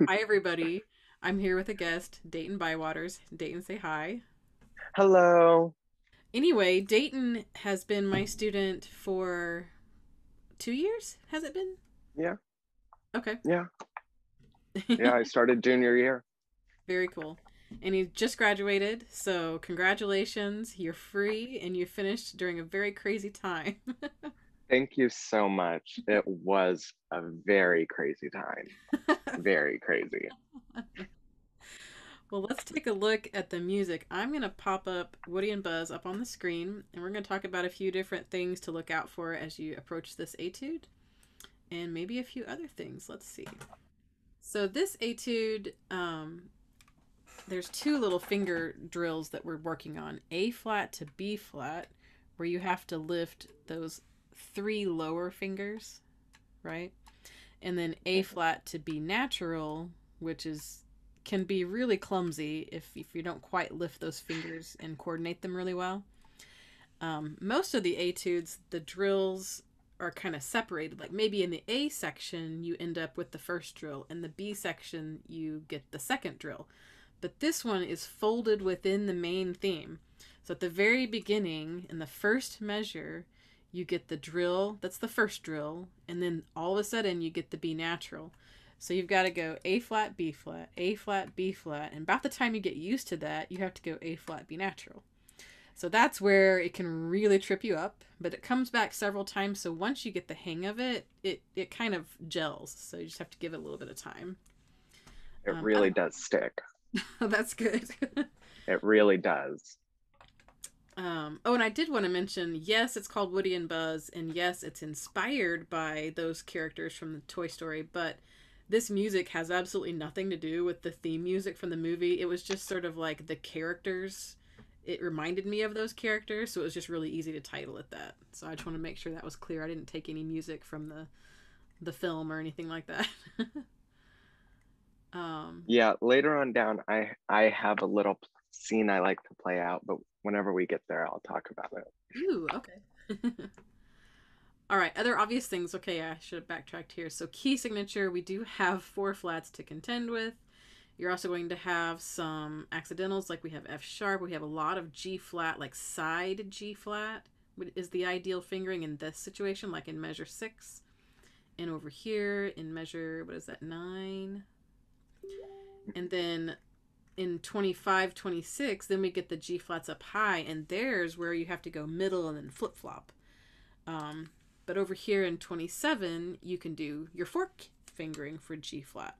Hi, everybody. I'm here with a guest, Dayton Bywaters. Dayton, say hi. Hello. Anyway, Dayton has been my student for 2 years, has it been? Yeah, Okay. yeah, yeah. I started junior year. Very cool. And he just graduated, so congratulations. You're free and you finished during a very crazy time. Thank you so much. It was a very crazy time. Very crazy. Well, let's take a look at the music. I'm going to pop up Woody and Buzz up on the screen, and we're going to talk about a few different things to look out for as you approach this etude, and maybe a few other things. Let's see. So this etude, there's two little finger drills that we're working on: A flat to B flat, where you have to lift those three lower fingers, right? And then A Mhm. flat to B natural, which is can be really clumsy if you don't quite lift those fingers and coordinate them really well. Most of the etudes, the drills are kind of separated. Like maybe in the A section, you end up with the first drill, and the B section, you get the second drill. But this one is folded within the main theme. So at the very beginning, in the first measure, you get the drill, that's the first drill, and then all of a sudden you get the B natural. So you've got to go A flat, B flat, A flat, B flat, and about the time you get used to that, you have to go A flat, B natural. So that's where it can really trip you up, but it comes back several times. So once you get the hang of it, it kind of gels. So you just have to give it a little bit of time. It I really don't does stick. know. That's good. It really does. Oh, and I did want to mention, yes, it's called Woody and Buzz, and yes, it's inspired by those characters from the Toy Story, but this music has absolutely nothing to do with the theme music from the movie. It was just sort of like the characters. It reminded me of those characters, so it was just really easy to title it that. So I just want to make sure that was clear. I didn't take any music from the film or anything like that. um, Yeah, later on down, I have a little scene I like to play out, but whenever we get there, I'll talk about it. ooh, okay. All right, other obvious things. Okay, I should have backtracked here. So, key signature, we do have four flats to contend with. You're also going to have some accidentals, like we have F sharp. We have a lot of G flat, like side G flat is the ideal fingering in this situation, like in measure 6. And over here in measure, what is that, 9? And then in 25, 26, then we get the G flats up high, and there's where you have to go middle and then flip flop. Um, but over here in 27, you can do your fork fingering for G flat.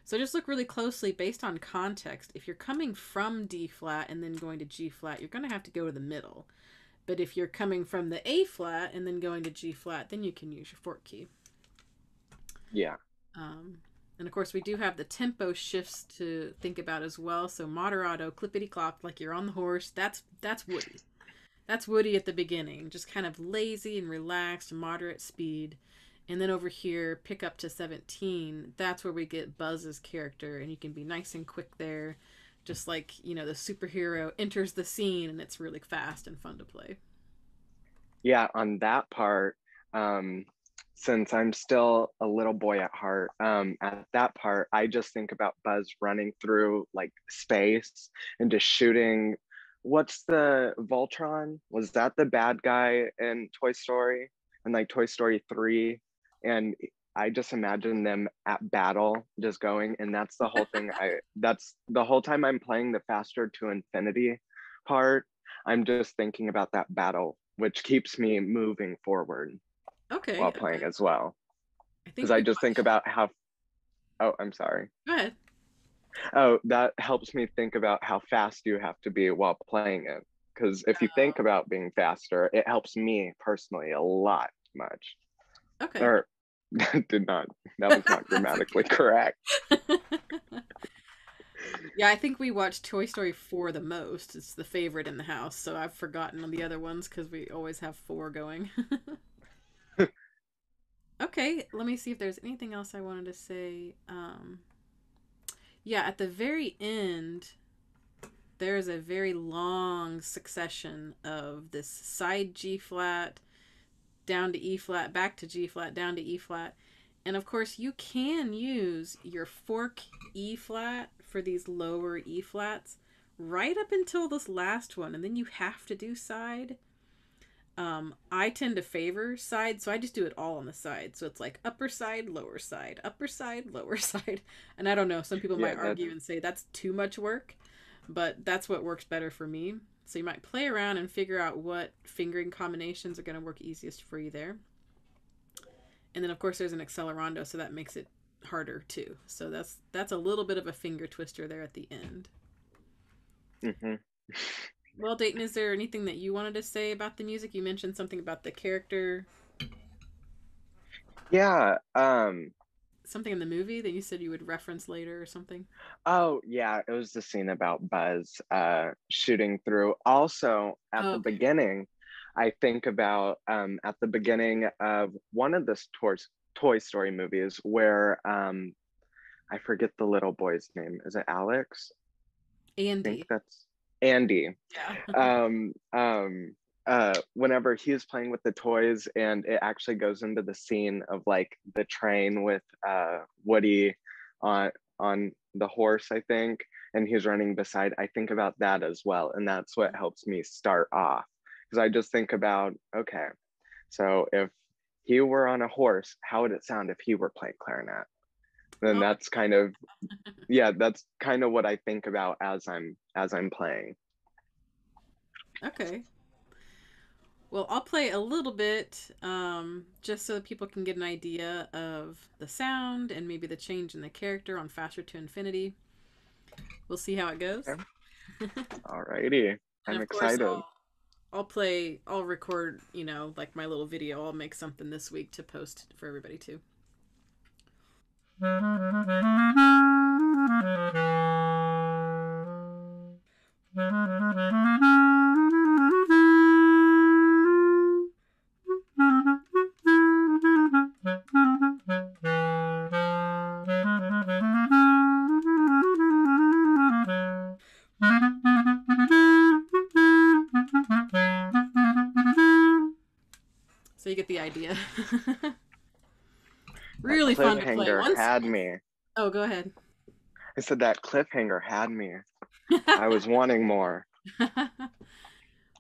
So just look really closely based on context. If you're coming from D flat and then going to G flat, you're going to have to go to the middle. But if you're coming from the A flat and then going to G flat, then you can use your fork key. Yeah, Um, and of course, we do have the tempo shifts to think about as well. So moderato, clippity clop, like you're on the horse. That's Woody. That's Woody at the beginning, just kind of lazy and relaxed, moderate speed. And then over here, pick up to 17. That's where we get Buzz's character, and you can be nice and quick there. Just like, the superhero enters the scene and it's really fast and fun to play. yeah. On that part, um, since I'm still a little boy at heart, at that part, I just think about Buzz running through like space and just shooting. What's the Voltron? Was that the bad guy in Toy Story and like Toy Story 3? And I just imagine them at battle just going, and that's the whole time I'm playing the faster to infinity part. I'm just thinking about that battle, which keeps me moving forward Okay, while playing okay. as well. I Because think I we just think watched. about how, oh, I'm sorry. Go ahead. Oh, that helps me think about how fast you have to be while playing it. Because if you think about being faster, it helps me personally a lot much. Okay. Or that was not That's grammatically okay. correct. Yeah, I think we watched Toy Story 4 the most. It's the favorite in the house, so I've forgotten the other ones because we always have four going. Okay, let me see if there's anything else I wanted to say. Yeah, at the very end, there's a very long succession of this side G flat, down to E flat, back to G flat, down to E flat. And of course, you can use your fork E flat for these lower E flats right up until this last one, and then you have to do side. I tend to favor side, so I just do it all on the side. So it's like upper side, upper side, lower side. And I don't know, some people Yeah, might that's argue and say that's too much work, but that's what works better for me. So you might play around and figure out what fingering combinations are going to work easiest for you there. And then of course there's an accelerando, so that makes it harder too. So that's a little bit of a finger twister there at the end. hmm Well, Dayton, is there anything that you wanted to say about the music? You mentioned something about the character, yeah. something in the movie that you said you would reference later or something. Oh, yeah, it was the scene about Buzz shooting through. Also, at Oh, the okay. beginning, I think about at the beginning of one of the Toy Story movies where I forget the little boy's name. Is it Alex? I think Andy. that's Andy. Yeah. Whenever he's playing with the toys and it actually goes into the scene of like the train with Woody on the horse, I think, and he's running beside, I think about that as well, and that's what helps me start off, because I just think about, okay, so if he were on a horse, how would it sound if he were playing clarinet? Then Oh, that's kind of, yeah, that's kind of what I think about as I'm playing. okay. Well, I'll play a little bit, just so that people can get an idea of the sound and maybe the change in the character on Faster to Infinity. We'll see how it goes. Okay. Alrighty. And I'm of course, excited. I'll record, like my little video. I'll make something this week to post for everybody too. So you get the idea. That Really fun to play. cliffhanger Once, had me. oh, go ahead. I said that cliffhanger had me. I was wanting more.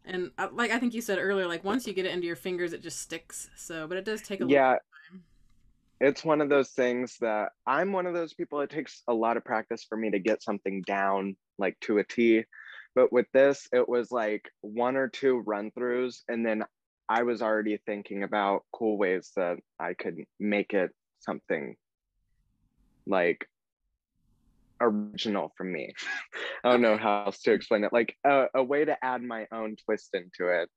And like I think you said earlier, like once you get it into your fingers, it just sticks. So, but it does take a little bit Yeah, of time. it's one of those things that I'm one of those people, it takes a lot of practice for me to get something down like to a T. But with this, it was like one or two run throughs, and then I was already thinking about cool ways that I could make it something like original from me. I don't know Okay. how else to explain it. Like a way to add my own twist into it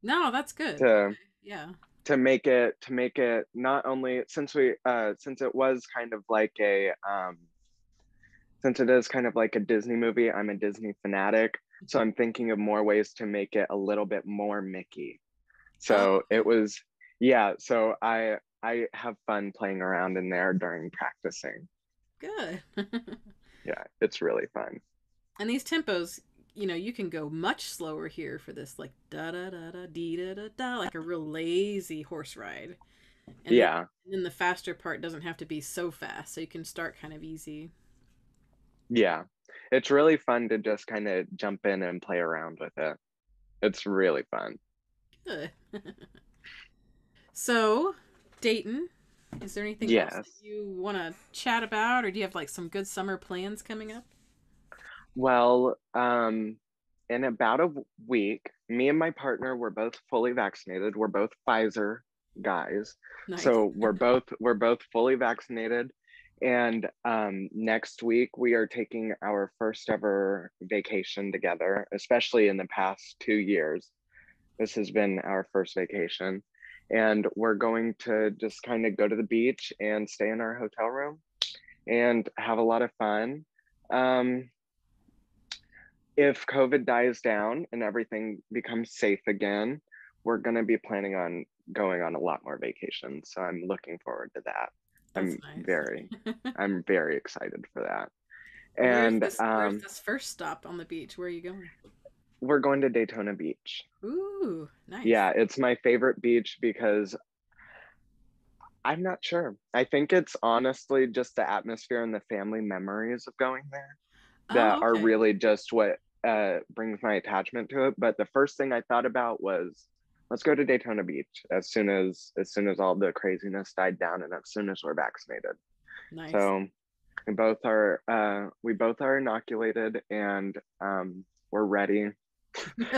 No, that's good. to Okay. Yeah. to make it not only, since it was kind of like a since it is kind of like a Disney movie, I'm a Disney fanatic. So I'm thinking of more ways to make it a little bit more Mickey. Oh, So it okay. was, yeah, so I have fun playing around in there during practicing. Good. Yeah, it's really fun. And these tempos, you can go much slower here for this, like da da da da dee da da da, like a real lazy horse ride. And then, Yeah, and then the faster part doesn't have to be so fast, so you can start kind of easy. yeah. It's really fun to just kind of jump in and play around with it. It's really fun. Good. So, Dayton, is there anything else that Yes. you want to chat about, or do you have like some good summer plans coming up? Well, in about a week, me and my partner were both fully vaccinated. We're both Pfizer guys. Nice. So we're both fully vaccinated. And next week we are taking our first ever vacation together, especially in the past 2 years. This has been our first vacation. And we're going to just kind of go to the beach and stay in our hotel room and have a lot of fun. Um, if COVID dies down and everything becomes safe again, we're going to be planning on going on a lot more vacations. So I'm looking forward to that. That's I'm very, nice. I'm very excited for that. Where's And this where's this first stop on the beach? Where are you going? we're going to Daytona Beach. Ooh, nice. Yeah, it's my favorite beach because I'm not sure. I think it's honestly just the atmosphere and the family memories of going there that Oh, are okay. really just what brings my attachment to it. But the first thing I thought about was, let's go to Daytona Beach as soon as all the craziness died down and as soon as we're vaccinated. Nice. So we both are inoculated, and we're ready.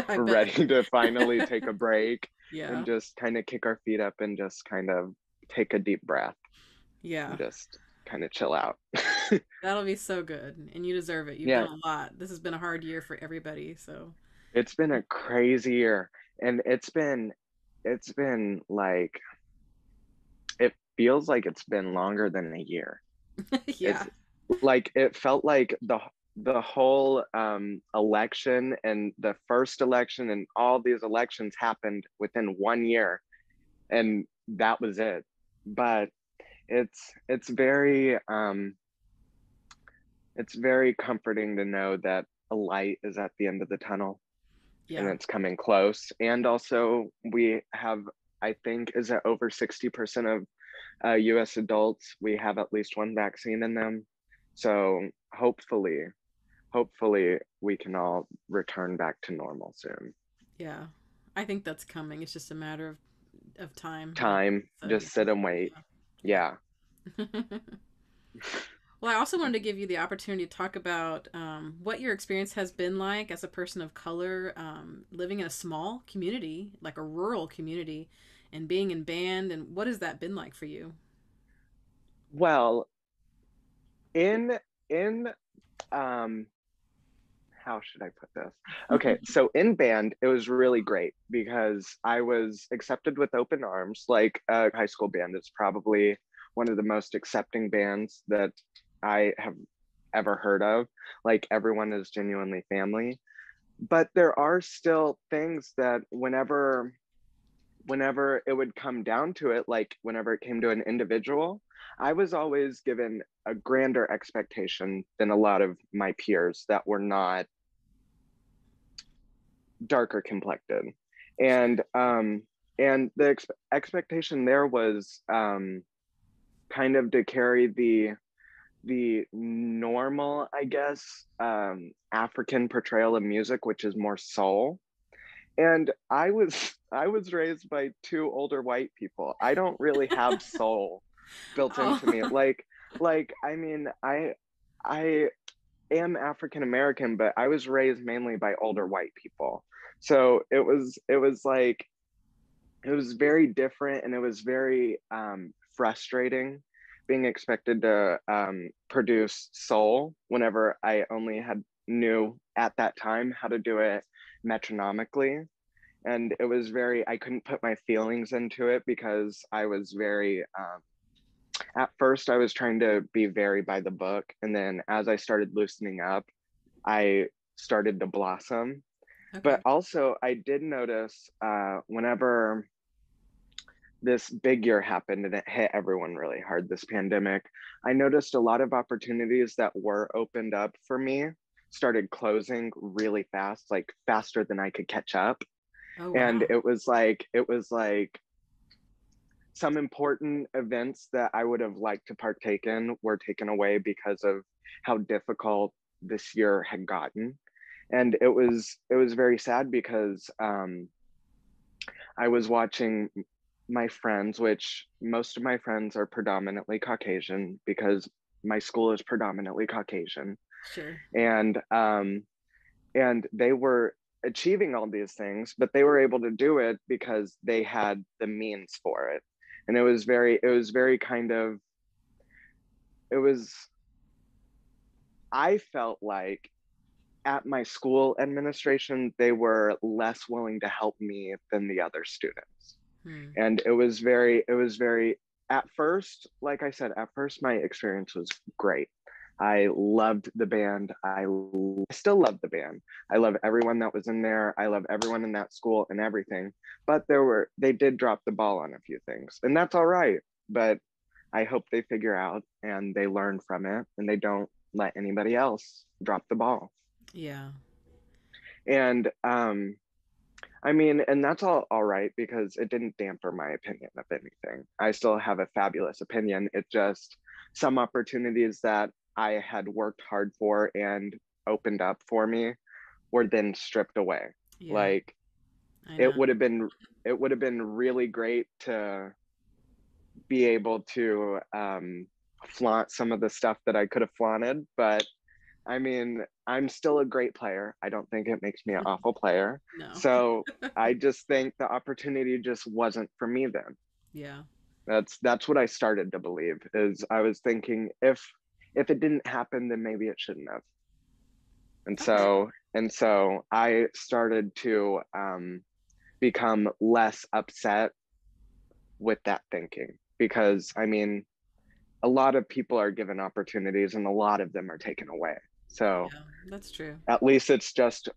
I We're bet. ready to finally take a break and Yeah. just kind of kick our feet up and just kind of take a deep breath and Yeah. just kind of chill out. That'll be so good. And you deserve it. You've Yeah, done a lot. This has been a hard year for everybody, so it's been a crazy year, and it's been like, it feels like it's been longer than a year. yeah. It's like it felt like the whole election and the first election and all these elections happened within 1 year, and that was it. But it's very it's very comforting to know that a light is at the end of the tunnel and Yeah. it's coming close. And also we have, I think, is it over 60% of US adults, we have at least one vaccine in them. So hopefully we can all return back to normal soon. Yeah. I think that's coming. It's just a matter of time, like Time, you said, just sit and wait. yeah. Yeah. Yeah. Well, I also wanted to give you the opportunity to talk about what your experience has been like as a person of color, living in a small community, like a rural community, and being in band, and what has that been like for you? Well, in um how should I put this? Okay, so in band, it was really great because I was accepted with open arms. Like high school band is probably one of the most accepting bands that I have ever heard of. Like everyone is genuinely family. But there are still things that whenever it would come down to it, like whenever it came to an individual, I was always given a grander expectation than a lot of my peers that were not darker complected. Sure. And the expectation there was kind of to carry the normal, I guess, African portrayal of music, which is more soul. And I was raised by two older white people. I don't really have soul built into me. Oh, Like I mean, I am African American, but I was raised mainly by older white people. So it was like it was very different, and it was very frustrating being expected to produce soul whenever I only had knew at that time how to do it metronomically. And it was very, I couldn't put my feelings into it because I was very at first I was trying to be very by the book, and then as I started loosening up, I started to blossom. But okay. also I did notice whenever this big year happened and it hit everyone really hard, this pandemic, I noticed a lot of opportunities that were opened up for me started closing really fast, like faster than I could catch up. Oh, And wow. it was like some important events that I would have liked to partake in were taken away because of how difficult this year had gotten. And it was very sad because I was watching my friends, which most of my friends are predominantly Caucasian because my school is predominantly Caucasian, Sure. and they were achieving all these things, but they were able to do it because they had the means for it. And it was very kind of, it was, I felt like at my school administration, they were less willing to help me than the other students. Hmm. And it was very, at first, like I said, at first my experience was great. I loved the band. I still love the band. I love everyone that was in there. I love everyone in that school and everything. But they did drop the ball on a few things, and that's all right. But I hope they figure out and they learn from it and they don't let anybody else drop the ball. Yeah. And I mean, and that's all right because it didn't damper my opinion of anything. I still have a fabulous opinion. It just some opportunities that I had worked hard for and opened up for me were then stripped away. Yeah, Like I it know. would have been it would have been really great to be able to flaunt some of the stuff that I could have flaunted, but I mean, I'm still a great player. I don't think it makes me an awful player. No. So I just think the opportunity just wasn't for me then. Yeah. That's what I started to believe is I was thinking if it didn't happen, then maybe it shouldn't have. And Okay. so I started to become less upset with that thinking because I mean, a lot of people are given opportunities and a lot of them are taken away. So Yeah, that's true. at least it's just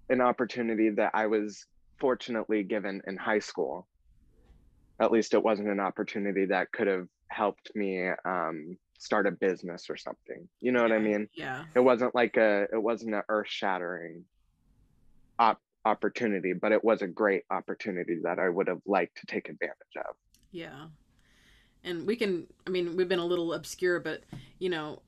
an opportunity that I was fortunately given in high school. At least it wasn't an opportunity that could have helped me start a business or something. You know what I Yeah. mean? Yeah. It wasn't an earth shattering opportunity, but it was a great opportunity that I would have liked to take advantage of. Yeah. And we can, I mean, we've been a little obscure, but, you know,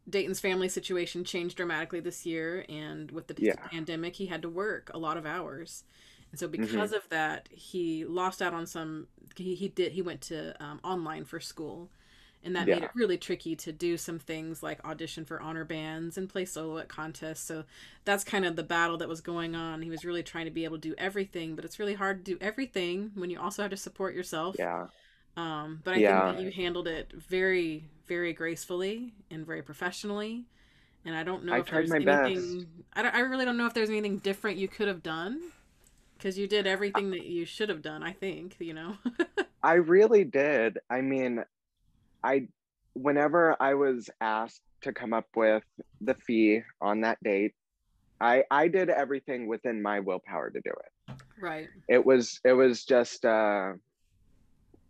Dayton's family situation changed dramatically this year. And with the Yeah. pandemic, he had to work a lot of hours. And so Hmm. because of that, he lost out on some, he went to online for school. And that made it Yeah. really tricky to do some things like audition for honor bands and play solo at contests. So that's kind of the battle that was going on. He was really trying to be able to do everything, but it's really hard to do everything when you also have to support yourself. Yeah. But I think that Yeah. you handled it very, very gracefully and very professionally. And I don't know I if tried there's my best. anything, I really don't know if there's anything different you could have done because you did everything that you should have done, I think, you know? I really did. I mean, I whenever I was asked to come up with the fee on that date, I did everything within my willpower to do it. Right. It was just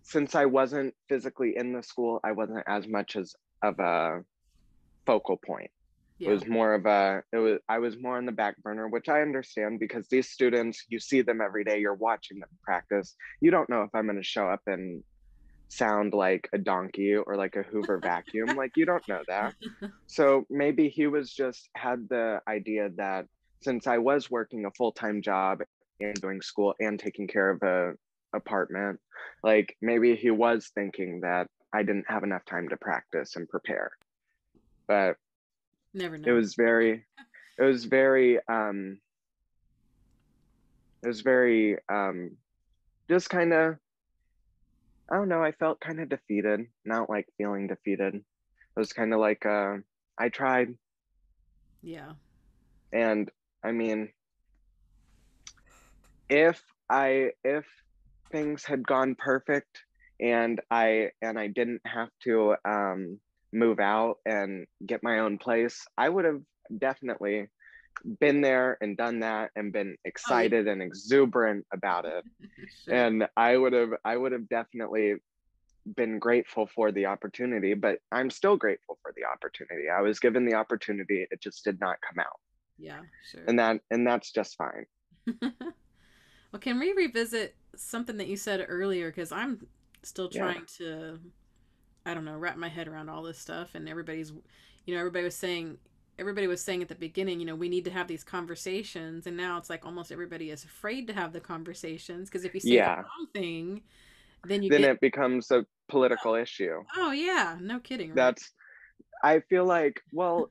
since I wasn't physically in the school, I wasn't as much as of a focal point. It Yeah. was more of a it was I was more on the back burner, which I understand because these students, you see them every day, you're watching them practice. You don't know if I'm going to show up and sound like a donkey or like a Hoover vacuum. Like you don't know that. So maybe he was just had the idea that since I was working a full-time job and doing school and taking care of a apartment, like maybe he was thinking that I didn't have enough time to practice and prepare. But Never it know. was very it was very it was very just kind of I don't know, I felt kind of defeated, not like feeling defeated. It was kind of like I tried. Yeah. And I mean, if things had gone perfect and I didn't have to move out and get my own place, I would have definitely been there and done that and been Oh, yeah. excited and exuberant about it. Sure. And I would have definitely been grateful for the opportunity, but I'm still grateful for the opportunity. I was given the opportunity, it just did not come out. Yeah, sure. And that's just fine. Well, can we revisit something that you said earlier? Because I'm still Yeah. trying to, I don't know, wrap my head around all this stuff. And everybody's, you know, everybody was saying at the beginning, you know, we need to have these conversations. And now it's like almost everybody is afraid to have the conversations because if you say the Yeah. wrong thing, then you Then get, it becomes a political issue. oh, yeah, no kidding, right? That's I feel like, well,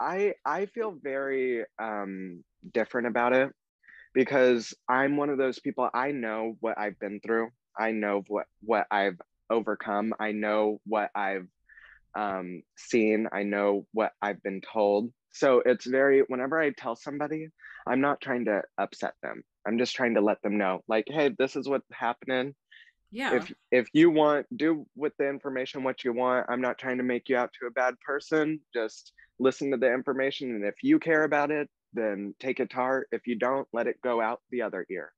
I feel very different about it because I'm one of those people. I know what I've been through. I know what I've overcome. I know what I've seen. I know what I've been told. So it's very, whenever I tell somebody, I'm not trying to upset them. I'm just trying to let them know, like, hey, this is what's happening. Yeah. If you want, do with the information what you want. I'm not trying to make you out to a bad person. Just listen to the information, and if you care about it, then take it to heart. If you don't, let it go out the other ear.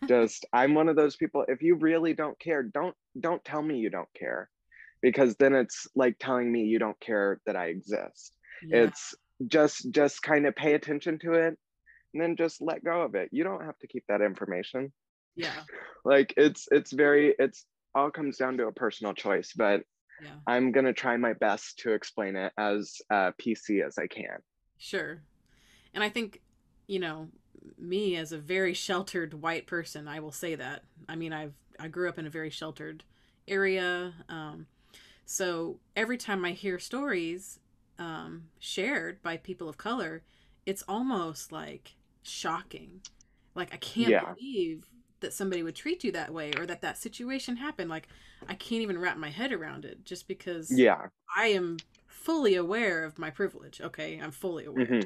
Just I'm one of those people. If you really don't care, don't tell me you don't care, because then it's like telling me you don't care that I exist. Yeah. It's just kind of pay attention to it, and then just let go of it. You don't have to keep that information. Yeah. Like it's all comes down to a personal choice, but Yeah. I'm gonna try my best to explain it as PC as I can. Sure. And I think, you know, me as a very sheltered white person, I will say that. I mean, I grew up in a very sheltered area. So every time I hear stories shared by people of color, it's almost like shocking. Like, I can't Yeah, believe that somebody would treat you that way or that that situation happened. Like, I can't even wrap my head around it just because yeah. I am fully aware of my privilege. Okay, I'm fully aware. Hmm.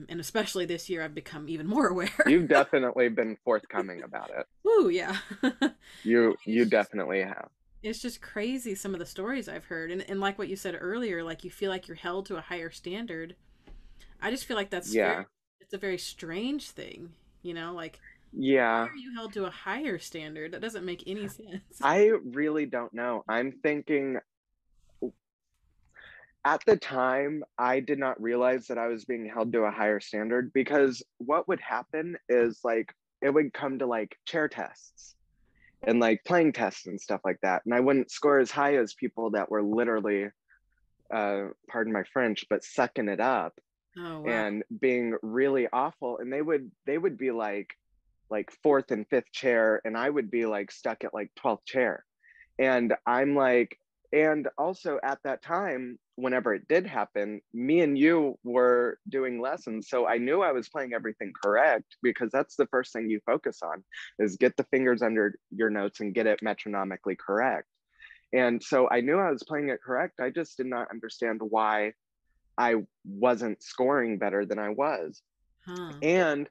And especially this year, I've become even more aware. You've definitely been forthcoming about it. Ooh, yeah. I mean, You definitely have. it's just crazy some of the stories I've heard, and like what you said earlier, like you feel like you're held to a higher standard. I just feel like Yeah, it's a very strange thing, you know, like why yeah. are you held to a higher standard? That doesn't make any sense. I really don't know. I'm thinking at the time, I did not realize that I was being held to a higher standard because what would happen is like it would come to like chair tests and like playing tests and stuff like that. And I wouldn't score as high as people that were literally, pardon my French, but sucking it up Oh wow. and being really awful. And they would be like fourth and fifth chair, and I would be like stuck at like 12th chair. And I'm like, and also at that time, whenever it did happen, me and you were doing lessons. So I knew I was playing everything correct because that's the first thing you focus on is get the fingers under your notes and get it metronomically correct. And so I knew I was playing it correct. I just did not understand why I wasn't scoring better than I was. Huh. And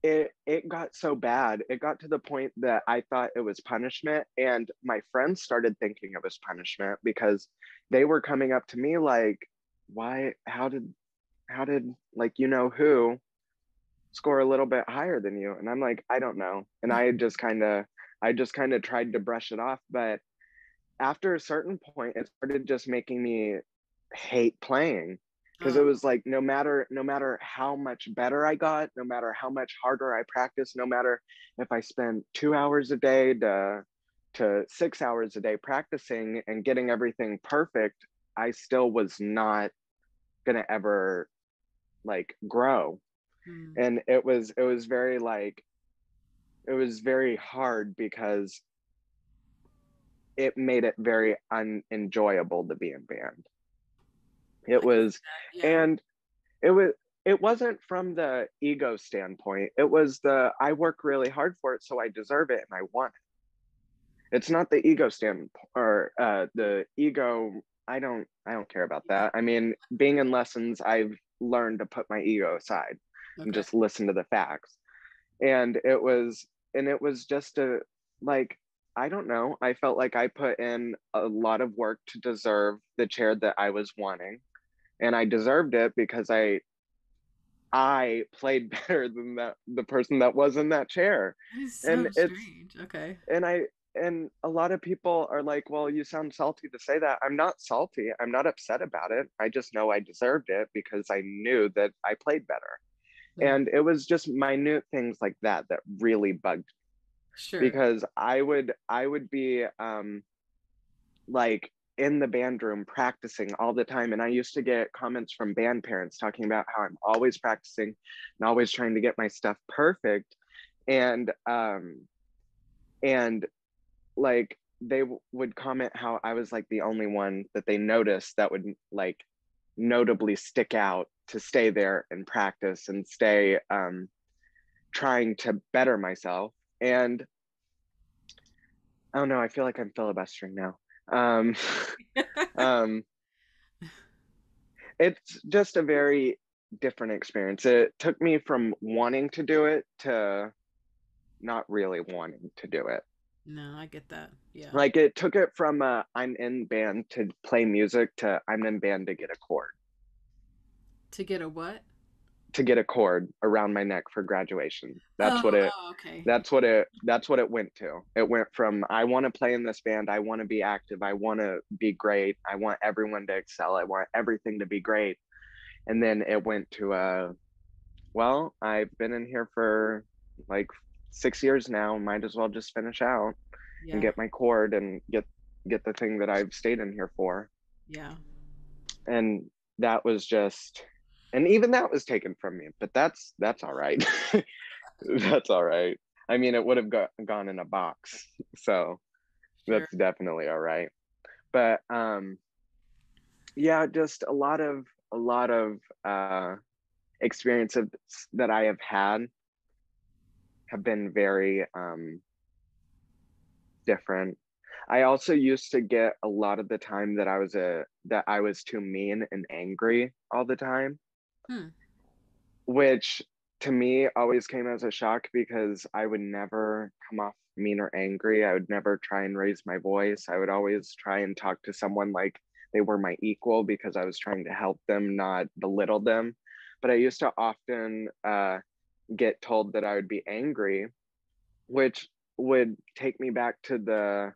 it got so bad. It got to the point that I thought it was punishment, and my friends started thinking it was punishment because they were coming up to me like, "Why? How did like who score a little bit higher than you?" And I'm like, "I don't know." And I just kind of tried to brush it off, but after a certain point, it started just making me hate playing because it Oh. was like no matter how much better I got, no matter how much harder I practiced, no matter if I spent 2 hours a day to 6 hours a day practicing and getting everything perfect, I still was not gonna ever like grow. Hmm. And it was very like it was very hard because it made it very unenjoyable to be in band. It I can see was, that. Yeah. and it was it wasn't from the ego standpoint. It was the I work really hard for it, so I deserve it and I want it. It's not the ego stand or the ego. I don't care about Yeah. that. I mean, being in lessons, I've learned to put my ego aside and Okay. just listen to the facts. And it was just a like I don't know. I felt like I put in a lot of work to deserve the chair that I was wanting, and I deserved it because I played better than the person that was in that chair. That is And so it's strange. Okay. and I and a lot of people are like, "Well, you sound salty to say that." I'm not salty. I'm not upset about it. I just know I deserved it because I knew that I played better. Yeah. And it was just minute things like that that really bugged Sure. because I would be like in the band room practicing all the time, and I used to get comments from band parents talking about how I'm always practicing and always trying to get my stuff perfect. And like they would comment how I was like the only one that they noticed that would like notably stick out to stay there and practice and stay trying to better myself. And oh no, I feel like I'm filibustering now. um um it's just a very different experience. It took me from wanting to do it to not really wanting to do it. No, I get that. Yeah. Like it took it from I'm in band to play music to I'm in band To get a what? to get a cord around my neck for graduation. That's what Oh, it oh, okay. that's what it went to. It went from I want to play in this band, I want to be active, I want to be great, I want everyone to excel, I want everything to be great. And then it went to Well, I've been in here for like 6 years now. Might as well just finish out and Yeah. get my cord and get the thing that I've stayed in here for. Yeah. And that was just, and even that was taken from me, but that's all right. That's all right. I mean, it would have gone in a box, so Sure. that's definitely all right. But yeah, just a lot of experiences that I have had have been very different. I also used to get a lot of the time that I was too mean and angry all the time, Hmm. which to me always came as a shock because I would never come off mean or angry. I would never try and raise my voice. I would always try and talk to someone like they were my equal because I was trying to help them, not belittle them. But I used to often get told that I would be angry, which would take me back to the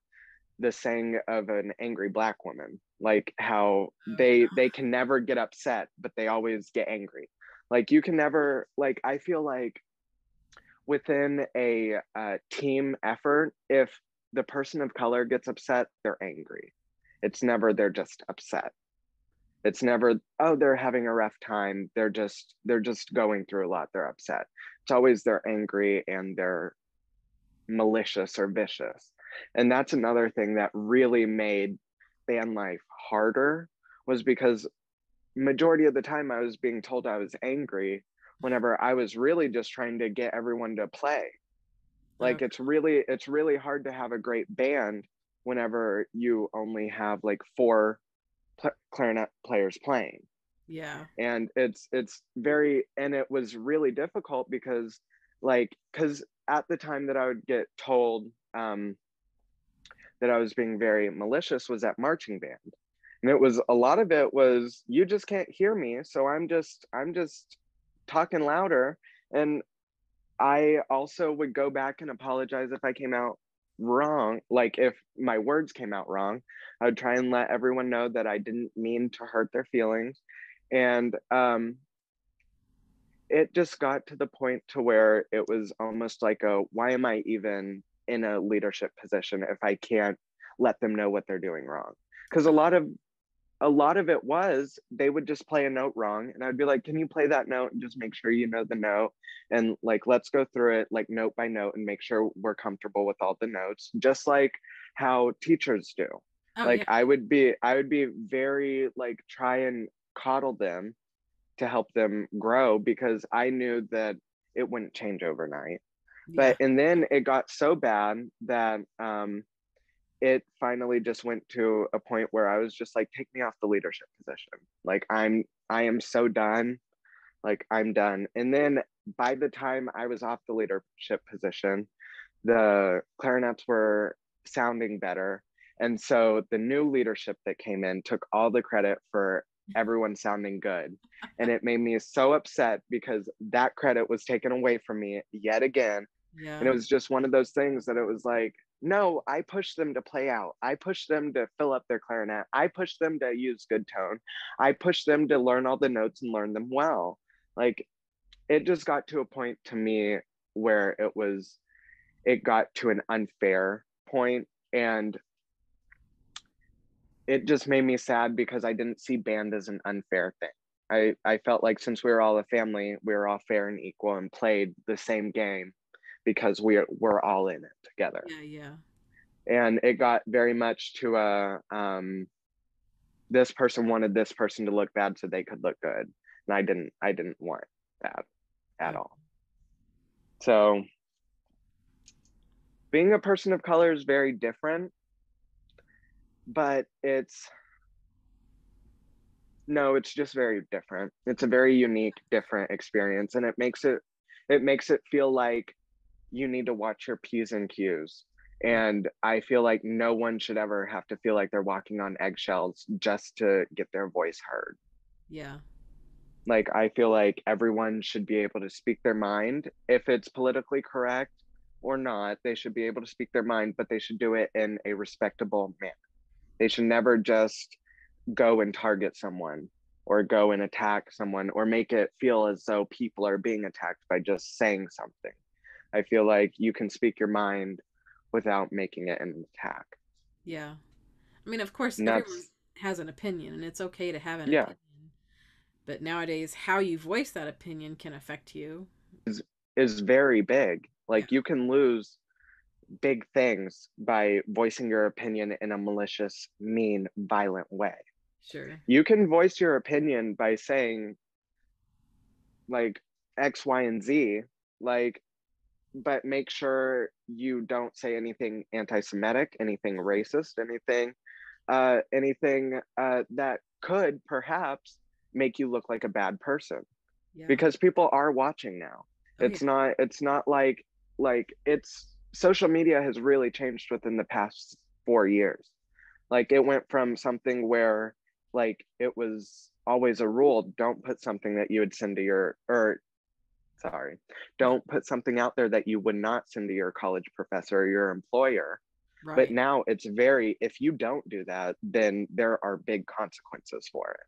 saying of an angry black woman, like how Oh, yeah. they can never get upset but they always get angry. Like you can never, like I feel like within a team effort, if the person of color gets upset, they're angry. It's never they're just upset. It's never, oh, they're having a rough time, they're just going through a lot, they're upset. It's always they're angry and they're malicious or vicious. And that's another thing that really made band life harder, was because majority of the time I was being told I was angry whenever I was really just trying to get everyone to play. Like Okay. it's really hard to have a great band whenever you only have like four clarinet players playing. Yeah. And it's very, and it was really difficult because because at the time that I would get told that I was being very malicious was at marching band. And it was, a lot of it was, you just can't hear me, so I'm just talking louder. And I also would go back and apologize if I came out wrong. Like if my words came out wrong, I would try and let everyone know that I didn't mean to hurt their feelings. And it just got to the point to where it was almost like a, why am I even in a leadership position if I can't let them know what they're doing wrong? Because a lot of it was they would just play a note wrong and I'd be like, can you play that note and just make sure you know the note, and like let's go through it like note by note and make sure we're comfortable with all the notes, just like how teachers do. Oh, Like yeah. I would be very like try and coddle them to help them grow because I knew that it wouldn't change overnight. Yeah. But and then it got so bad that it finally just went to a point where I was just like, take me off the leadership position. Like I am so done. Like I'm done. And then by the time I was off the leadership position, the clarinets were sounding better. And so the new leadership that came in took all the credit for everyone sounding good. And it made me so upset because that credit was taken away from me yet again. And Yeah. it was just one of those things that it was like, no, I pushed them to play out. I pushed them to fill up their clarinet. I pushed them to use good tone. I pushed them to learn all the notes and learn them well. Like it just got to a point to me where it got to an unfair point, and it just made me sad because I didn't see band as an unfair thing. I felt like since we were all a family, we were all fair and equal and played the same game because we're all in it together. Yeah. Yeah. And it got very much to a this person wanted this person to look bad so they could look good, and I didn't want that at Oh, all. So being a person of color is very different, but it's just very different. It's a very unique, different experience, and it makes it feel like you need to watch your P's and Q's. yeah. And I feel like no one should ever have to feel like they're walking on eggshells just to get their voice heard. Yeah. Like I feel like everyone should be able to speak their mind. If it's politically correct or not, they should be able to speak their mind, but they should do it in a respectable manner. They should never just go and target someone or go and attack someone or make it feel as though people are being attacked by just saying something. I feel like you can speak your mind without making it an attack. Yeah. I mean, of course, And everyone that's, has an opinion, and it's okay to have an yeah, opinion. But nowadays, how you voice that opinion can affect you. is very big. Yeah, Like you can lose big things by voicing your opinion in a malicious, mean, violent way. sure. You can voice your opinion by saying like X, Y, and Z, like, but make sure you don't say anything anti-Semitic, anything racist, anything that could perhaps make you look like a bad person, Yeah. because people are watching now. Oh, yeah. It's not like it's social media has really changed within the past 4 years. Like it went from something where like it was always a rule, don't put something that you would send to your, or sorry, don't put something out there that you would not send to your college professor or your employer. But Right. now it's very, if you don't do that, then there are big consequences for it.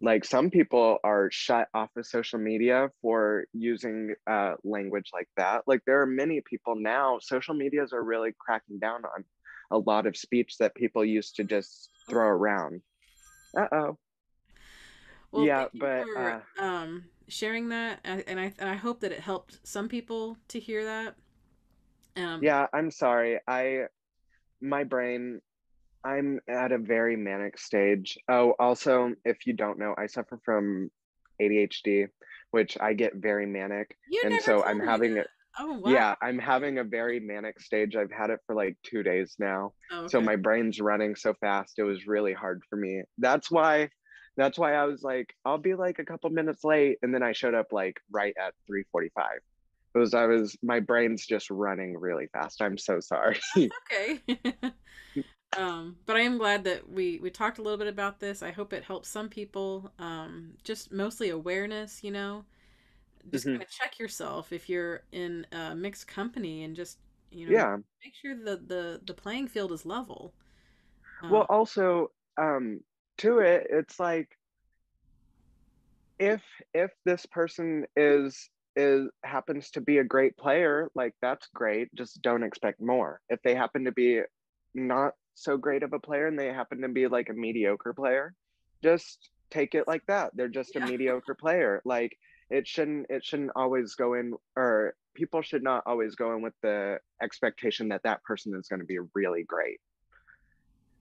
Like some people are shut off of social media for using language like that. Like there are many people now, social medias are really cracking down on a lot of speech that people used to just throw around. Uh-oh. Well, Yeah, thank you but for sharing that, and I hope that it helped some people to hear that. Um, yeah, I'm sorry. My brain, I'm at a very manic stage. Oh, also, if you don't know, I suffer from ADHD, which I get very manic. you And never so I'm told me having that. it. Oh, wow. Yeah, I'm having a very manic stage. I've had it for like 2 days now. Oh, So okay. my brain's running so fast. It was really hard for me. That's why I was like, I'll be like a couple minutes late. And then I showed up like right at 3:45. Because my brain's just running really fast. I'm so sorry. That's okay. But I am glad that we talked a little bit about this. I hope it helps some people. Just mostly awareness, you know. Just kind Mhm. of check yourself if you're in a mixed company, and just, you know, Yeah. make sure the playing field is level. Well, Um, also, to it, it's like if this person is happens to be a great player, like that's great. Just don't expect more. If they happen to be not so great of a player and they happen to be like a mediocre player, just take it like that. They're just a yeah, mediocre player. Like it shouldn't always go in, or people should not always go in with the expectation that that person is going to be really great,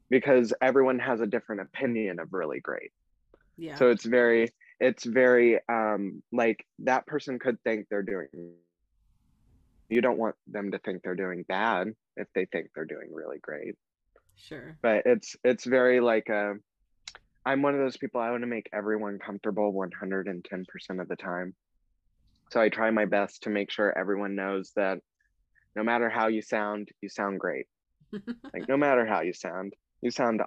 because everyone has a different opinion of really great. yeah, So it's very like that person could think they're doing, you don't want them to think they're doing bad if they think they're doing really great. sure. But it's very like I'm one of those people, I want to make everyone comfortable 110% of the time. So I try my best to make sure everyone knows that no matter how you sound great. Like no matter how you sound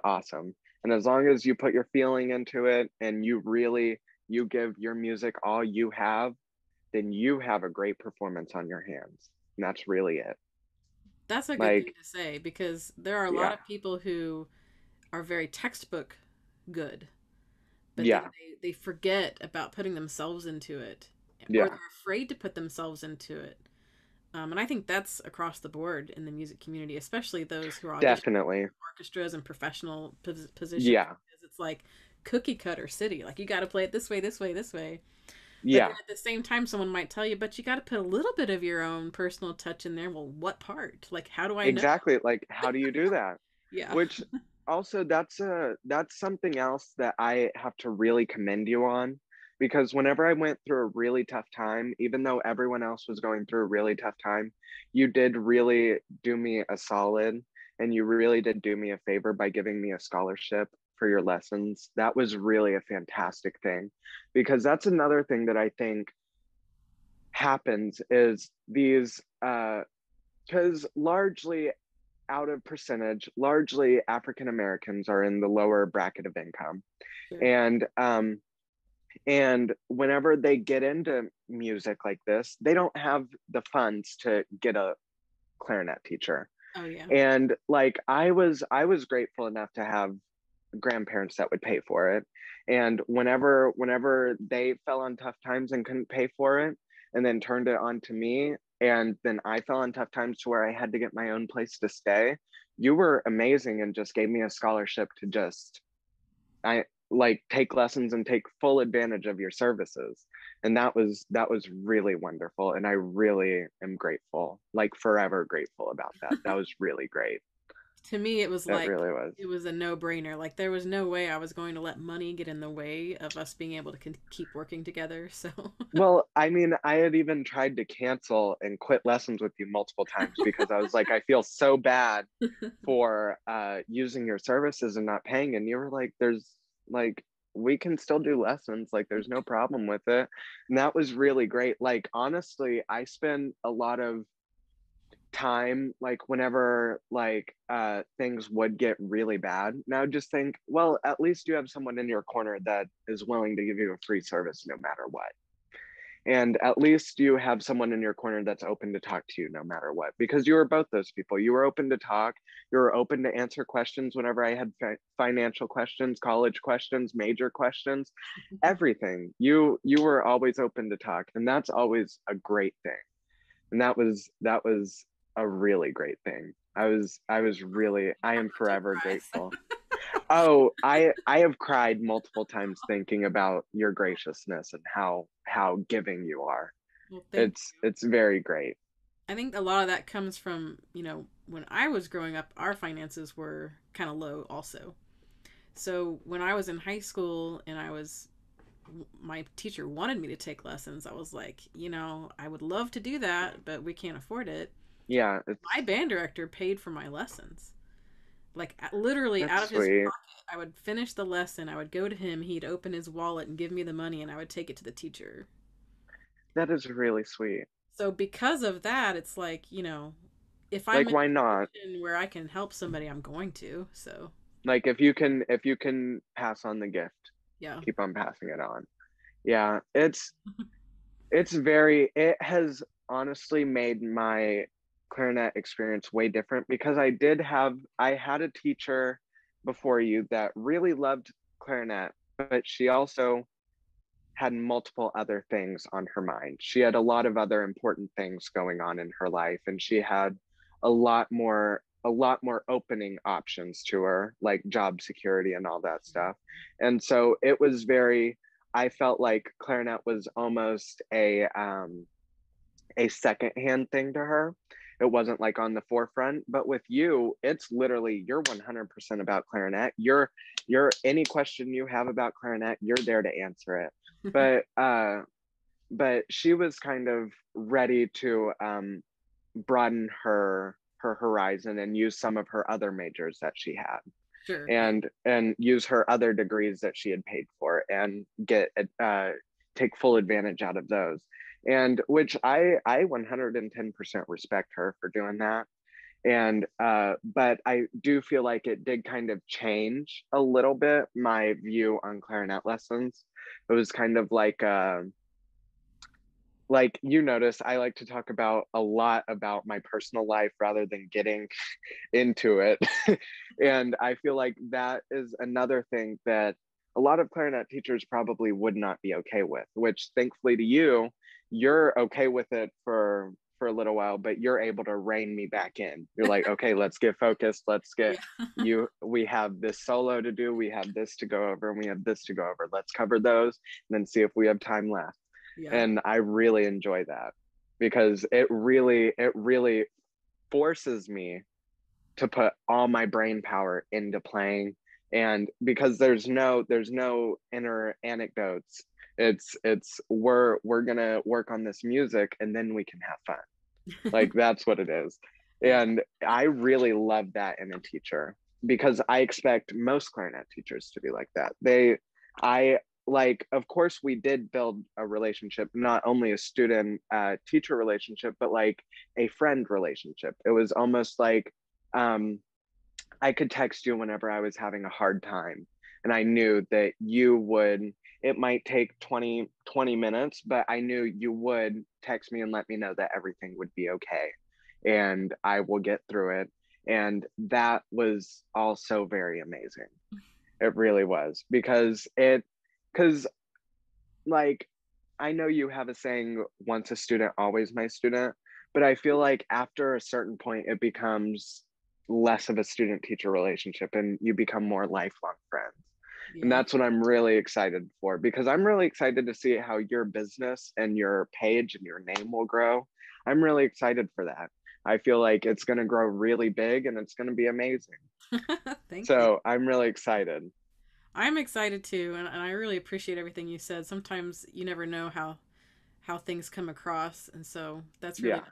awesome. And as long as you put your feeling into it and you give your music all you have, then you have a great performance on your hands. And that's really it. That's a good thing Like, to say, because there are a lot yeah. of people who are very textbook good, but then Yeah. they forget about putting themselves into it, or Yeah. they're afraid to put themselves into it. And I think that's across the board in the music community, especially those who are auditioning Definitely. for orchestras and professional positions, Yeah. because it's like cookie cutter city. Like, you got to play it this way, this way, this way. But then Yeah. at the same time, someone might tell you, but you got to put a little bit of your own personal touch in there. Well, what part? Like, how do I know? Exactly. Like, how do you do that? Yeah. Which also that's something else that I have to really commend you on, because whenever I went through a really tough time, even though everyone else was going through a really tough time, you did really do me a solid, and you really did do me a favor by giving me a scholarship for your lessons. That was really a fantastic thing, because that's another thing that I think happens is these because largely out of percentage, largely African Americans are in the lower bracket of income. Sure. And whenever they get into music like this, they don't have the funds to get a clarinet teacher. Oh, yeah. And like I was grateful enough to have grandparents that would pay for it. And whenever they fell on tough times and couldn't pay for it, and then turned it on to me, and then I fell on tough times to where I had to get my own place to stay, you were amazing and just gave me a scholarship to just I like take lessons and take full advantage of your services. And that was really wonderful. And I really am grateful, like forever grateful about that. That was really great. To me, it was That like, really was. it was a no-brainer. Like, there was no way I was going to let money get in the way of us being able to keep working together. So, Well, I mean, I had even tried to cancel and quit lessons with you multiple times because I was like, I feel so bad for using your services and not paying. And you were like, there's like, we can still do lessons. Like, there's no problem with it. And that was really great. Like, honestly, I spend a lot of time like whenever like things would get really bad, and I would just think, well, at least you have someone in your corner that is willing to give you a free service no matter what. And at least you have someone in your corner that's open to talk to you no matter what, because you were both those people. You were open to talk, you were open to answer questions whenever I had financial questions, college questions, major questions, everything. You were always open to talk, and that's always a great thing. And that was a really great thing. I was really, I am forever grateful. Oh, I have cried multiple times thinking about your graciousness and how giving you are. well, thank you. It's very great. I think a lot of that comes from, when I was growing up, our finances were kind of low also. So when I was in high school and my teacher wanted me to take lessons, I was like, I would love to do that, but we can't afford it. Yeah, My band director paid for my lessons. Like, literally out that's of his sweet. pocket. I would finish the lesson, I would go to him, he'd open his wallet and give me the money, and I would take it to the teacher. That is really sweet. So because of that, it's like, if I'm Like, in why a not? position where I can help somebody, I'm going to. So, Like, if you can pass on the gift, yeah. keep on passing it on. Yeah, it has honestly made my clarinet experience way different because I had a teacher before you that really loved clarinet, but she also had multiple other things on her mind. She had a lot of other important things going on in her life, and she had a lot more opening options to her, like job security and all that stuff. And so it was very, I felt like clarinet was almost a secondhand thing to her. It wasn't like on the forefront, but with you, it's literally, you're 100% about clarinet. You're any question you have about clarinet, you're there to answer it. But she was kind of ready to broaden her horizon and use some of her other majors that she had, Sure. Yeah. and use her other degrees that she had paid for and take full advantage out of those. And which I 110% respect her for doing that. And but I do feel like it did kind of change a little bit my view on clarinet lessons. It was kind of like you notice I like to talk about a lot about my personal life rather than getting into it. And I feel like that is another thing that a lot of clarinet teachers probably would not be okay with, which thankfully to you, you're okay with it for a little while, but you're able to rein me back in. You're like, okay, let's get focused. Let's get Yeah. you, we have this solo to do, we have this to go over, and we have this to go over. Let's cover those and then see if we have time left. Yeah. And I really enjoy that because it really forces me to put all my brain power into playing. And because there's no inner anecdotes, it's we're gonna work on this music and then we can have fun. Like, that's what it is. Yeah. And I really love that in a teacher because I expect most clarinet teachers to be like that. I like, of course, we did build a relationship, not only a student teacher relationship, but like a friend relationship. It was almost like um, I could text you whenever I was having a hard time. And I knew that you would, it might take 20 minutes, but I knew you would text me and let me know that everything would be okay. And I will get through it. And that was also very amazing. It really was because like, I know you have a saying, once a student, always my student, but I feel like after a certain point, it becomes less of a student teacher relationship and you become more lifelong friends. And Yeah. that's what I'm really excited for, because I'm really excited to see how your business and your page and your name will grow. I'm really excited for that. I feel like it's going to grow really big and it's going to be amazing. Thank you. So I'm really excited. I'm excited too, and I really appreciate everything you said. Sometimes you never know how things come across, and so that's really Yeah. nice.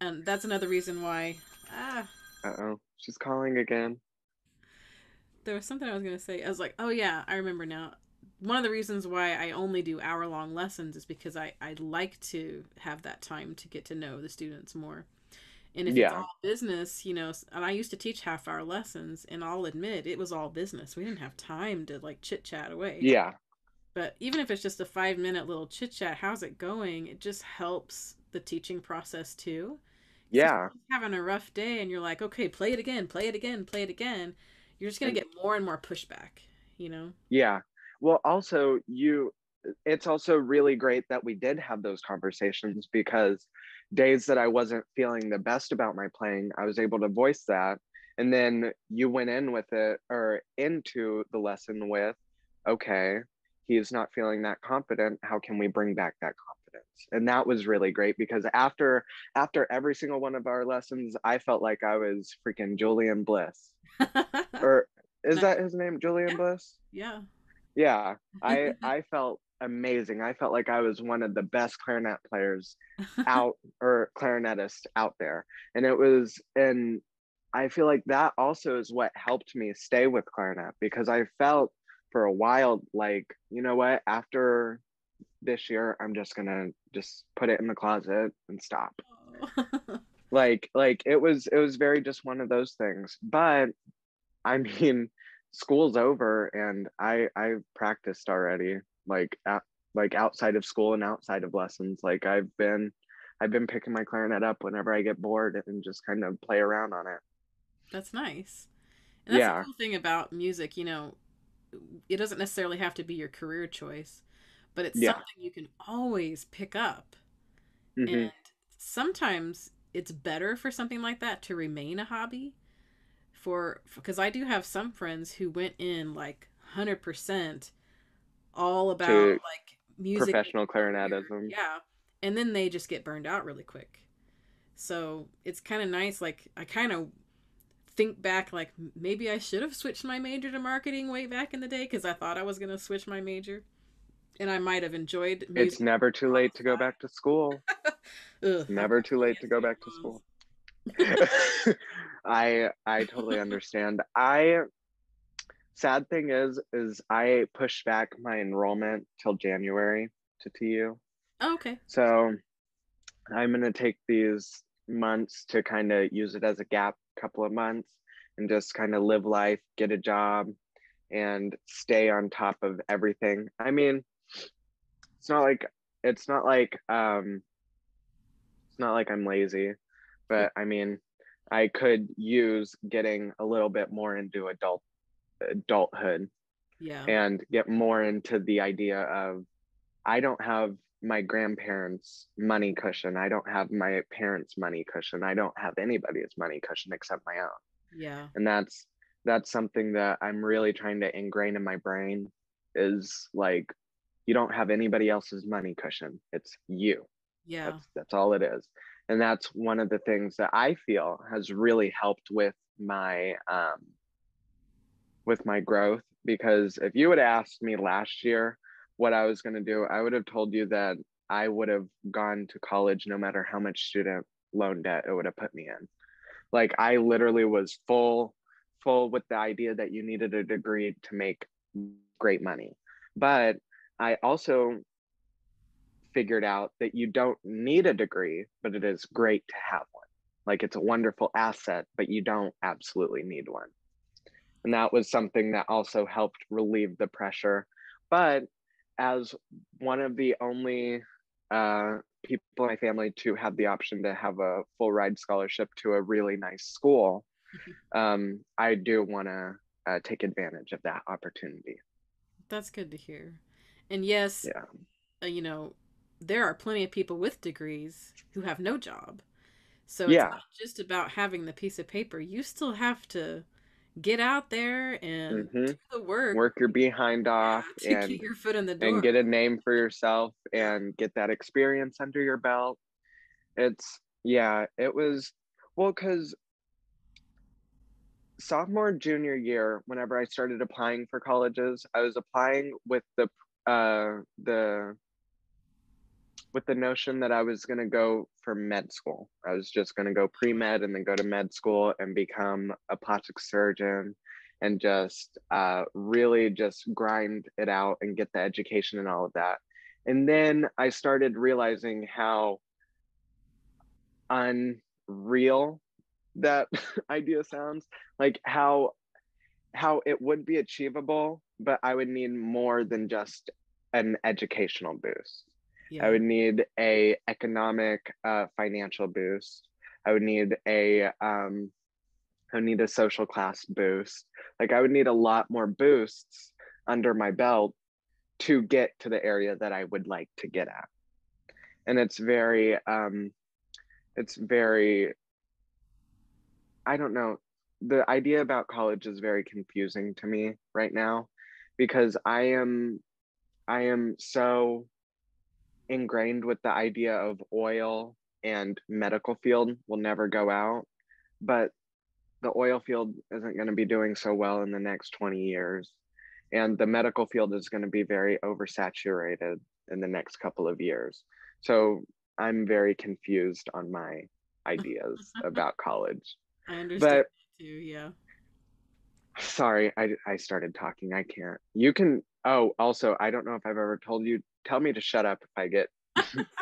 And that's another reason why ah Uh-oh. She's calling again. there was something I was gonna say. I was like, oh yeah, I remember now. One of the reasons why I only do hour-long lessons is because I like to have that time to get to know the students more. And if it's Yeah. all business, and I used to teach half-hour lessons, and I'll admit it was all business. We didn't have time to like chit chat away. Yeah. But even if it's just a 5 minute little chit chat, how's it going? It just helps the teaching process too. Because if Yeah. you're having a rough day and you're like, okay, play it again, play it again, play it again, you're just going to And get more and more pushback, you know? yeah. Well, also, it's also really great that we did have those conversations, because days that I wasn't feeling the best about my playing, I was able to voice that. And then you went in with it, or into the lesson with, okay, he's not feeling that confident. How can we bring back that confidence? And that was really great, because after every single one of our lessons, I felt like I was freaking Julian Bliss. Or is Nice. that his name, Julian Yeah, Bliss? yeah. Yeah, I felt amazing. I felt like I was one of the best clarinet players out, or clarinetist out there. And I feel like that also is what helped me stay with clarinet, because I felt for a while like, you know what, after this year, I'm just gonna just put it in the closet and stop. Oh. Like it was very just one of those things. But I mean, school's over and I've practiced already, like outside of school and outside of lessons. Like I've been picking my clarinet up whenever I get bored and just kind of play around on it. That's nice. And that's the Yeah. cool thing about music, it doesn't necessarily have to be your career choice, but it's Yeah. something you can always pick up. And Hmm. sometimes it's better for something like that to remain a hobby, because I do have some friends who went in like 100% all about To like music as professional a career. clarinetism. Yeah. And then they just get burned out really quick. So it's kind of nice. Like, I kind of think back, like, maybe I should have switched my major to marketing way back in the day because I thought I was going to switch my major. And I might have enjoyed It's music never too more on late to go back to school. the side. Ugh, It's I've never got too plenty late of to go back to student school. I totally understand. I Sad thing is I pushed back my enrollment till January to TU. loans. Okay. So I'm gonna take these months to kind of use it as a gap couple of months and just kind of live life, get a job, and stay on top of everything. I mean, it's not like it's not like um it's not like I'm lazy, but I mean, I could use getting a little bit more into adulthood Yeah. and get more into the idea of, I don't have my grandparents' money cushion. I don't have my parents' money cushion. I don't have anybody's money cushion except my own. Yeah. And that's something that I'm really trying to ingrain in my brain, is like, you don't have anybody else's money cushion. It's you. Yeah. That's all it is. And that's one of the things that I feel has really helped with my growth, because if you had asked me last year what I was going to do, I would have told you that I would have gone to college no matter how much student loan debt it would have put me in. Like, I literally was full with the idea that you needed a degree to make great money. But I also figured out that you don't need a degree, but it is great to have one. Like, it's a wonderful asset, but you don't absolutely need one. And that was something that also helped relieve the pressure. But as one of the only people in my family to have the option to have a full ride scholarship to a really nice school, I do want to take advantage of that opportunity. That's good to hear. And yes, Yeah. you know, there are plenty of people with degrees who have no job. So it's Yeah. not just about having the piece of paper. You still have to get out there and Hmm. do the work, Work your behind off yeah, to get your foot in the and door. get a name for yourself Yeah. and get that experience under your belt. It's yeah, it was well because sophomore junior year, whenever I started applying for colleges, I was applying with the with the notion that I was going to go for med school. I was just going to go pre-med and then go to med school and become a plastic surgeon and just really just grind it out and get the education and all of that. And then I started realizing how unreal that idea sounds, like how it would be achievable, but I would need more than just an educational boost. I Yeah. would need a economic, financial boost. I would need a social class boost. Like I would need a lot more boosts under my belt to get to the area that I would like to get at. And it's very, I don't know. The idea about college is very confusing to me right now because I am so ingrained with the idea of oil and medical field will never go out, but the oil field isn't going to be doing so well in the next 20 years. And the medical field is going to be very oversaturated in the next couple of years. So I'm very confused on my ideas about college. I understand But that too. Yeah. sorry, I started talking. I can't. You can. Oh, also, I don't know if I've ever told you. Tell me to shut up if I get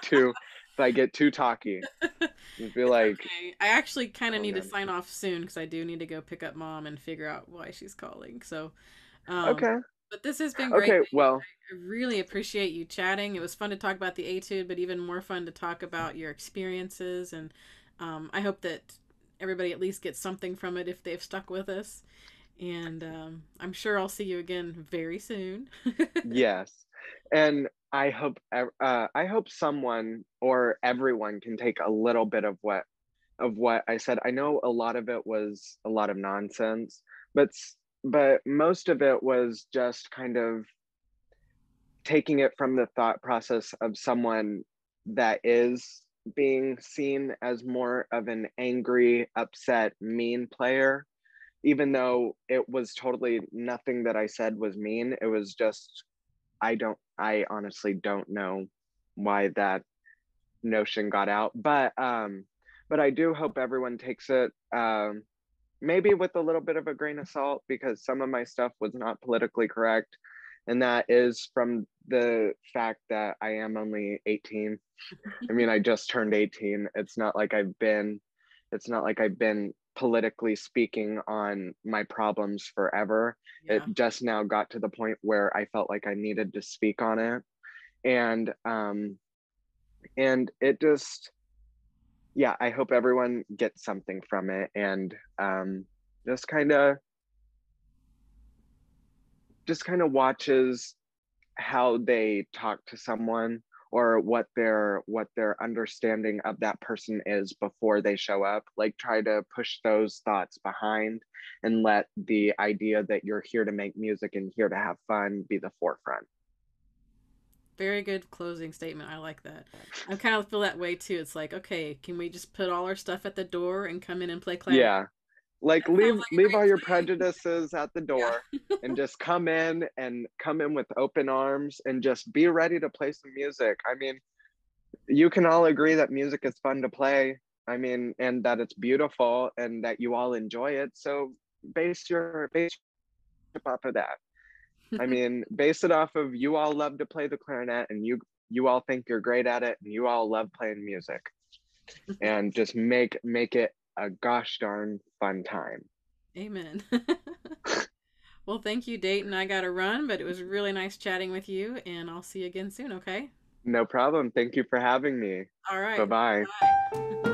too talky. I feel It's like okay. I actually kind of calm need to down. sign off soon because I do need to go pick up mom and figure out why she's calling. So, um, Okay. but this has been great, Okay. Dayton. Well, I really appreciate you chatting. It was fun to talk about the etude, but even more fun to talk about your experiences. And I hope that everybody at least gets something from it if they've stuck with us. And I'm sure I'll see you again very soon. yes. And I hope someone or everyone can take a little bit of what I said. I know a lot of it was a lot of nonsense, but but most of it was just kind of taking it from the thought process of someone that is being seen as more of an angry, upset, mean player, even though it was totally nothing that I said was mean. It was just, I honestly don't know why that notion got out. But I do hope everyone takes it maybe with a little bit of a grain of salt because some of my stuff was not politically correct. And that is from the fact that I am only 18. I mean, I just turned 18. It's not like I've been politically speaking on my problems forever. It Yeah. just now got to the point where I felt like I needed to speak on it. And it just, yeah, I hope everyone gets something from it and just kind of watches how they talk to someone or what their understanding of that person is before they show up. Like try to push those thoughts behind and let the idea that you're here to make music and here to have fun be the forefront. Very good closing statement. I like that. I kind of feel that way too. It's like, okay, can we just put all our stuff at the door and come in and play clarinet? Yeah, like That sounds like a leave great all your plan. prejudices at the door Yeah. and just come in with open arms and just be ready to play some music. I mean, you can all agree that music is fun to play. I mean, and that it's beautiful and that you all enjoy it. So base your off of that. I mean, base it off of you all love to play the clarinet and you all think you're great at it and you all love playing music and just make it a gosh darn fun time. Amen. Well, thank you, Dayton. I got to run, but it was really nice chatting with you, and I'll see you again soon, okay? No problem. Thank you for having me. All Bye right. bye. Bye.